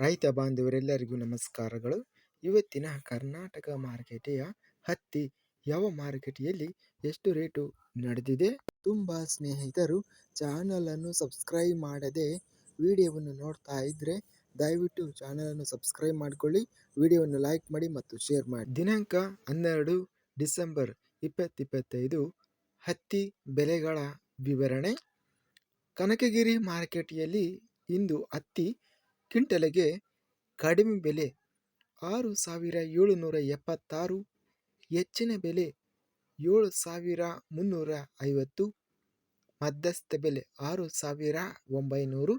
ರೈತ ಬಾಂಧವರೆಲ್ಲರಿಗೂ ನಮಸ್ಕಾರಗಳು. ಇವತ್ತಿನ ಕರ್ನಾಟಕ ಮಾರುಕಟ್ಟೆಯ ಹತ್ತಿ ಯಾವ ಮಾರುಕಟ್ಟೆಯಲ್ಲಿ ಎಷ್ಟು ರೇಟು ನಡೆದಿದೆ? ತುಂಬ ಸ್ನೇಹಿತರು ಚಾನಲನ್ನು ಸಬ್ಸ್ಕ್ರೈಬ್ ಮಾಡದೆ ವಿಡಿಯೋವನ್ನು ನೋಡ್ತಾ ಇದ್ದರೆ ದಯವಿಟ್ಟು ಚಾನಲನ್ನು ಸಬ್ಸ್ಕ್ರೈಬ್ ಮಾಡಿಕೊಳ್ಳಿ, ವಿಡಿಯೋವನ್ನು ಲೈಕ್ ಮಾಡಿ ಮತ್ತು ಶೇರ್ ಮಾಡಿ. ದಿನಾಂಕ 12 ಡಿಸೆಂಬರ್ 2025 ಹತ್ತಿ ಬೆಲೆಗಳ ವಿವರಣೆ. ಕನಕಗಿರಿ ಮಾರುಕಟ್ಟೆಯಲ್ಲಿ ಇಂದು ಹತ್ತಿ ಕ್ವಿಂಟಲಿಗೆ ಕಡಿಮೆ ಬೆಲೆ 6,776, ಹೆಚ್ಚಿನ ಬೆಲೆ 7,350, ಮಧ್ಯಸ್ಥ ಬೆಲೆ 6,900.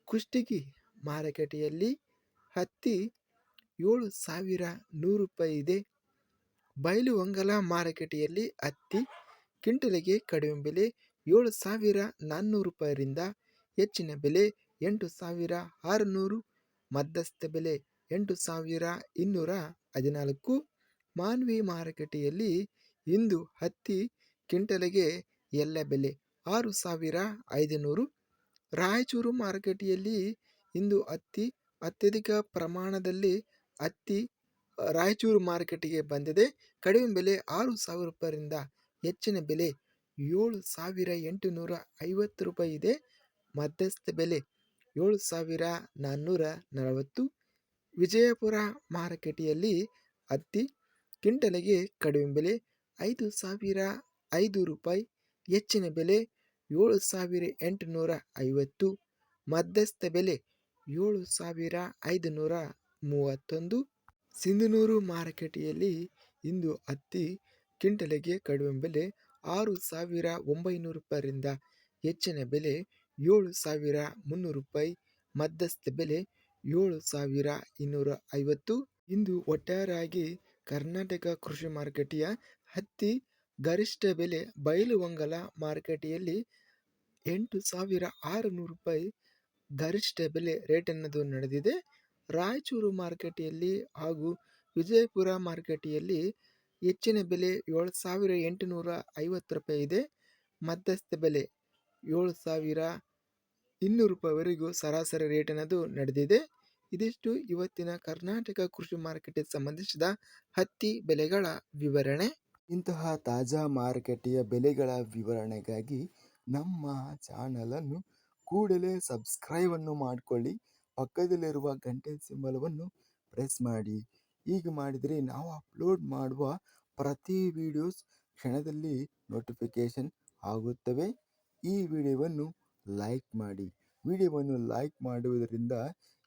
ಕುಷ್ಟಗಿ ಮಾರುಕಟ್ಟೆಯಲ್ಲಿ ಹತ್ತಿ 7,100 ರೂಪಾಯಿ ಇದೆ. ಬೈಲುಹೊಂಗಲ ಮಾರುಕಟ್ಟೆಯಲ್ಲಿ ಹತ್ತಿ ಕ್ವಿಂಟಲಿಗೆ ಕಡಿಮೆ ಬೆಲೆ 7,400 ರೂಪಾಯಿರಿಂದ ಹೆಚ್ಚಿನ ಬೆಲೆ 8,600, ಮಧ್ಯಸ್ಥ ಬೆಲೆ 8,214. ಮಾನ್ವಿ ಮಾರುಕಟ್ಟೆಯಲ್ಲಿ ಇಂದು ಹತ್ತಿ ಕ್ವಿಂಟಲಿಗೆ ಎಲ್ಲ ಬೆಲೆ 6,500. ರಾಯಚೂರು ಮಾರುಕಟ್ಟೆಯಲ್ಲಿ ಇಂದು ಹತ್ತಿ ಅತ್ಯಧಿಕ ಪ್ರಮಾಣದಲ್ಲಿ ಹತ್ತಿ ರಾಯಚೂರು ಮಾರುಕಟ್ಟೆಗೆ ಬಂದಿದೆ. ಕಡಿಮೆ ಬೆಲೆ 6,000 ರೂಪಾಯಿರಿಂದ ಹೆಚ್ಚಿನ ಬೆಲೆ 7,850 ರೂಪಾಯಿ ಇದೆ. ಮಧ್ಯಸ್ಥ ಬೆಲೆ 7,440. ವಿಜಯಪುರ ಮಾರುಕಟ್ಟೆಯಲ್ಲಿ ಹತ್ತಿ ಕ್ವಿಂಟಲಿಗೆ ಕಡಿಮೆ ಬೆಲೆ 5,500 ರೂಪಾಯಿ, ಹೆಚ್ಚಿನ ಬೆಲೆ 7,850, ಮಧ್ಯಸ್ಥ ಬೆಲೆ 7,531. ಸಿಂಧನೂರು ಮಾರುಕಟ್ಟೆಯಲ್ಲಿ ಇಂದು ಹತ್ತಿ ಕ್ವಿಂಟಲಿಗೆ ಕಡಿಮೆ ಬೆಲೆ 6,900 ರೂಪಾಯಿರಿಂದ ಹೆಚ್ಚಿನ ಬೆಲೆ 7,300 ರೂಪಾಯಿ, ಮಧ್ಯಸ್ಥ ಬೆಲೆ 7,250. ಇಂದು ಒಟ್ಟಾರೆಯಾಗಿ ಕರ್ನಾಟಕ ಕೃಷಿ ಮಾರುಕಟ್ಟೆಯ ಹತ್ತಿ ಗರಿಷ್ಠ ಬೆಲೆ ಬೈಲುಹೊಂಗಲ ಮಾರುಕಟ್ಟೆಯಲ್ಲಿ 8,600 ರೂಪಾಯಿ ಗರಿಷ್ಠ ಬೆಲೆ ರೇಟ್ ಅನ್ನೋದು ನಡೆದಿದೆ. ರಾಯಚೂರು ಮಾರುಕಟ್ಟೆಯಲ್ಲಿ ಹಾಗೂ ವಿಜಯಪುರ ಮಾರುಕಟ್ಟೆಯಲ್ಲಿ ಹೆಚ್ಚಿನ ಬೆಲೆ 7,850 ರೂಪಾಯಿ ಇದೆ. ಮಧ್ಯಸ್ಥ ಬೆಲೆ 7,200 ರೂಪಾಯಿವರೆಗೂ ಸರಾಸರಿ ರೇಟ್ ಅನ್ನೋದು ನಡೆದಿದೆ. ಇದಿಷ್ಟು ಇವತ್ತಿನ ಕರ್ನಾಟಕ ಕೃಷಿ ಮಾರುಕಟ್ಟೆಗೆ ಸಂಬಂಧಿಸಿದ ಹತ್ತಿ ಬೆಲೆಗಳ ವಿವರಣೆ. ಇಂತಹ ತಾಜಾ ಮಾರುಕಟ್ಟೆಯ ಬೆಲೆಗಳ ವಿವರಣೆಗಾಗಿ ನಮ್ಮ ಚಾನಲನ್ನು ಕೂಡಲೇ ಸಬ್ಸ್ಕ್ರೈಬನ್ನು ಮಾಡಿಕೊಳ್ಳಿ, ಪಕ್ಕದಲ್ಲಿರುವ ಗಂಟೆ ಸಿಂಬಲವನ್ನು ಪ್ರೆಸ್ ಮಾಡಿ. ಹೀಗೆ ಮಾಡಿದರೆ ನಾವು ಅಪ್ಲೋಡ್ ಮಾಡುವ ಪ್ರತಿ ವಿಡಿಯೋಸ್ ಕ್ಷಣದಲ್ಲಿ ನೋಟಿಫಿಕೇಶನ್ ಆಗುತ್ತವೆ. ಈ ವಿಡಿಯೋವನ್ನು ಲೈಕ್ ಮಾಡಿ. ವಿಡಿಯೋವನ್ನು ಲೈಕ್ ಮಾಡುವುದರಿಂದ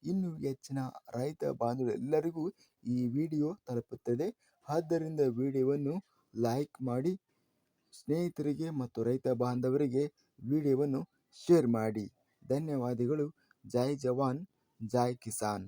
ಇನ್ನೂ ಹೆಚ್ಚಿನ ರೈತ ಬಾಂಧವರೆಲ್ಲರಿಗೂ ಈ ವಿಡಿಯೋ ತಲುಪುತ್ತದೆ. ಆದ್ದರಿಂದ ವಿಡಿಯೋವನ್ನು ಲೈಕ್ ಮಾಡಿ, ಸ್ನೇಹಿತರಿಗೆ ಮತ್ತು ರೈತ ಬಾಂಧವರಿಗೆ ವಿಡಿಯೋವನ್ನು ಶೇರ್ ಮಾಡಿ. ಧನ್ಯವಾದಗಳು. ಜೈ ಜವಾನ್, ಜೈ ಕಿಸಾನ್.